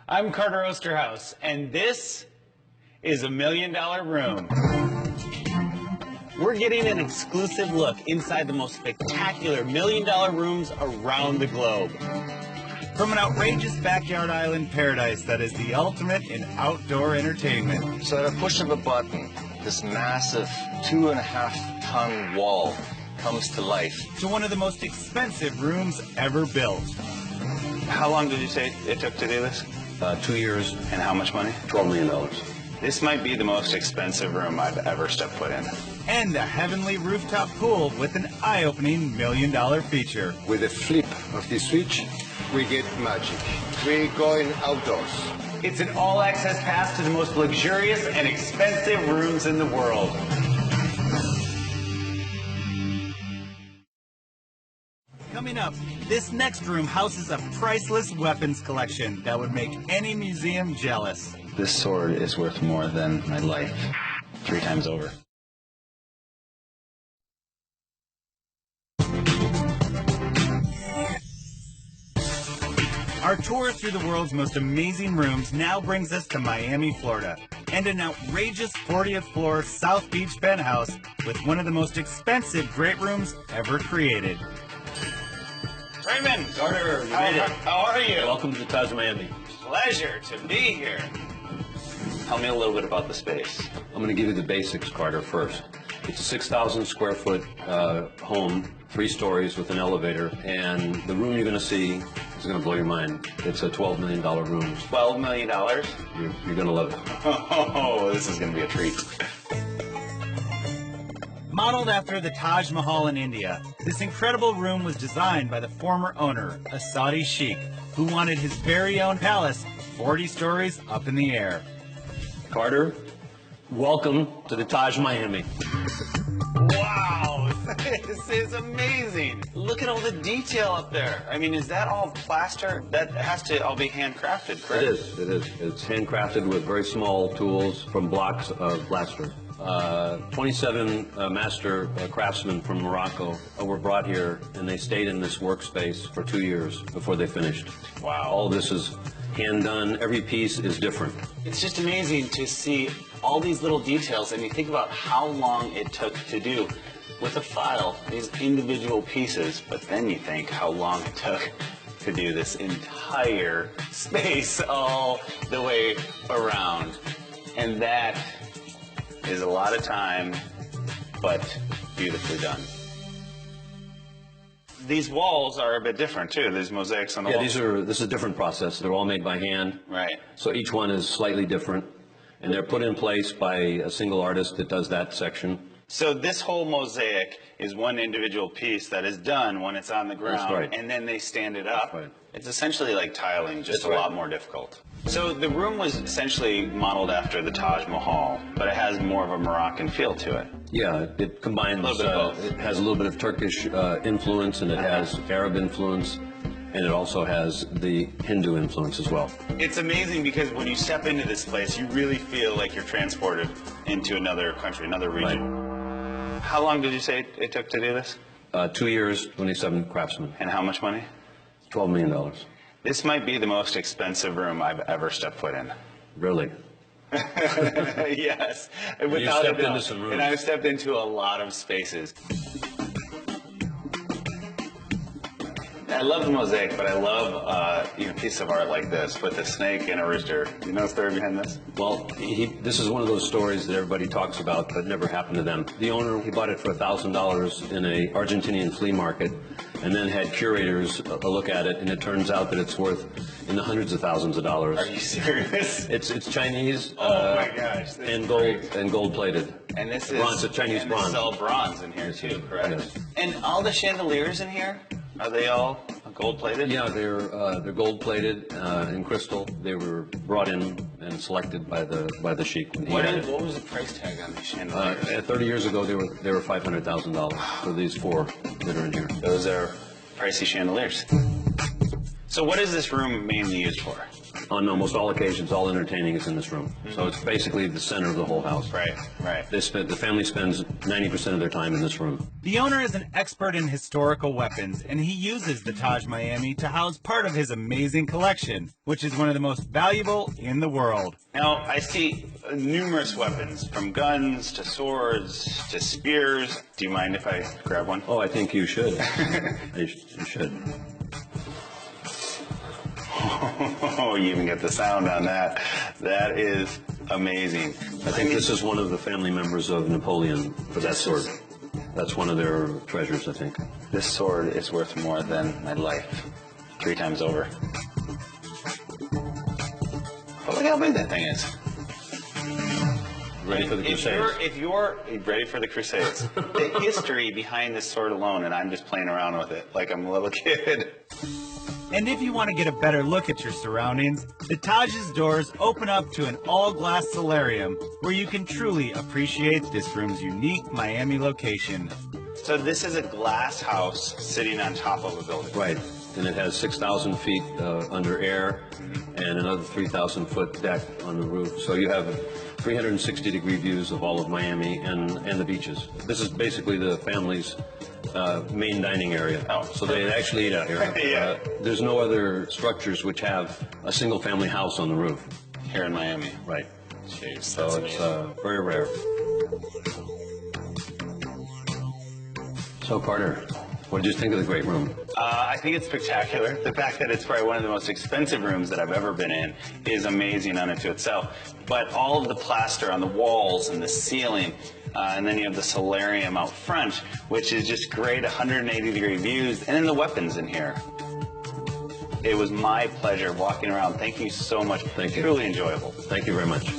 I'm Carter Osterhaus, and this is a $1 Million Room. We're getting an exclusive look inside the most spectacular $1 Million rooms around the globe. From an outrageous backyard island paradise that is the ultimate in outdoor entertainment. So at a push of a button, this massive 2.5-ton wall comes to life. To one of the most expensive rooms ever built. How long did you say it took to do this? 2 years. And how much money? $12 million. This might be the most expensive room I've ever stepped foot in. And a heavenly rooftop pool with an eye-opening $1 Million feature. With a flip of the switch, we get magic. We're going outdoors. It's an all-access pass to the most luxurious and expensive rooms in the world. Coming up, this next room houses a priceless weapons collection that would make any museum jealous. This sword is worth more than my life 3 times over. Our tour through the world's most amazing rooms now brings us to Miami, Florida, and an outrageous 40th floor South Beach penthouse with one of the most expensive great rooms ever created. Raymond! Carter, you made it. How are you? Welcome to the Taj Miami. Pleasure to be here. Tell me a little bit about the space. I'm going to give you the basics, Carter, first. It's a 6,000 square foot home, 3 stories with an elevator, and the room you're going to see is going to blow your mind. It's a $12 million room. $12 million? You're going to love it. Oh, this is going to be a treat. Modeled after the Taj Mahal in India, this incredible room was designed by the former owner, a Saudi sheikh, who wanted his very own palace 40 stories up in the air. Carter, welcome to the Taj Miami. Wow, this is amazing. Look at all the detail up there. I mean, is that all plaster? That has to all be handcrafted, correct? It is. It's handcrafted with very small tools from blocks of plaster. 27 master craftsmen from Morocco were brought here, and they stayed in this workspace for 2 years before they finished. Wow. All this is hand done. Every piece is different. It's just amazing to see all these little details, and you think about how long it took to do with a file these individual pieces, but then you think how long it took to do this entire space all the way around. And that is a lot of time, but beautifully done. These walls are a bit different too. There's mosaics on the walls. This is a different process. They're all made by hand. Right. So each one is slightly different, and they're put in place by a single artist that does that section. So this whole mosaic is one individual piece that is done when it's on the ground. That's right. And then they stand it up. That's right. It's essentially like tiling, just That's a right. lot more difficult. So the room was essentially modeled after the Taj Mahal, but it has more of a Moroccan feel to it. Yeah, it combines, A little bit of both. it has a little bit of Turkish influence, and it has Arab influence, and it also has the Hindu influence as well. It's amazing because when you step into this place, you really feel like you're transported into another country, another region. Right. How long did you say it took to do this? 2 years, 27 craftsmen, And how much money? $12 million. This might be the most expensive room I've ever stepped foot in. Really? Yes, without stepped a doubt. into some rooms. And I've stepped into a lot of spaces. I love the mosaic, but I love a piece of art like this with a snake and a rooster. You know the story behind this? Well, this is one of those stories that everybody talks about, but never happened to them. The owner, he bought it for $1,000 in a Argentinian flea market, and then had curators look at it, and it turns out that it's worth in the hundreds of thousands of dollars. Are you serious? It's Chinese. Oh my gosh! This And is gold great. and gold plated. And this is bronze, a Chinese and bronze. They sell bronze in here too, correct? Yes. And all the chandeliers in here, are they all gold plated? Yeah, they're gold plated in crystal. They were brought in and selected by the sheikh. When he had it. What was the price tag on these chandeliers? 30 years ago, they were $500,000 for these 4 that are in here. Those are pricey chandeliers. So what is this room mainly used for? on almost all occasions, all entertaining is in this room. So it's basically the center of the whole house. Right, right. The family spends 90% of their time in this room. The owner is an expert in historical weapons, and he uses the Taj Miami to house part of his amazing collection, which is one of the most valuable in the world. Now, I see numerous weapons, from guns to swords to spears. Do you mind if I grab one? Oh, I think you should. You should. Oh, you even get the sound on that. That is amazing. I think this is one of the family members of Napoleon for that sword. That's one of their treasures, I think. This sword is worth more than my life, 3 times over. But look how big that thing is. Ready for the Crusades. If you're ready for the Crusades, the history behind this sword alone, and I'm just playing around with it like I'm a little kid. And if you want to get a better look at your surroundings, the Taj's doors open up to an all-glass solarium where you can truly appreciate this room's unique Miami location. So this is a glass house sitting on top of a building. Right, and it has 6,000 feet under air and another 3,000 foot deck on the roof. So you have 360-degree views of all of Miami and the beaches. This is basically the family's main dining area. Oh, so they actually eat out here. Yeah. There's no other structures which have a single-family house on the roof. Here in Miami. Right. Jeez, So that's it's amazing. very rare. So Carter, what did you think of the great room? I think it's spectacular. The fact that it's probably one of the most expensive rooms that I've ever been in is amazing unto itself. But all of the plaster on the walls and the ceiling, and then you have the solarium out front, which is just great, 180-degree views, and then the weapons in here. It was my pleasure walking around. Thank you so much. Thank you. Truly enjoyable. Thank you very much.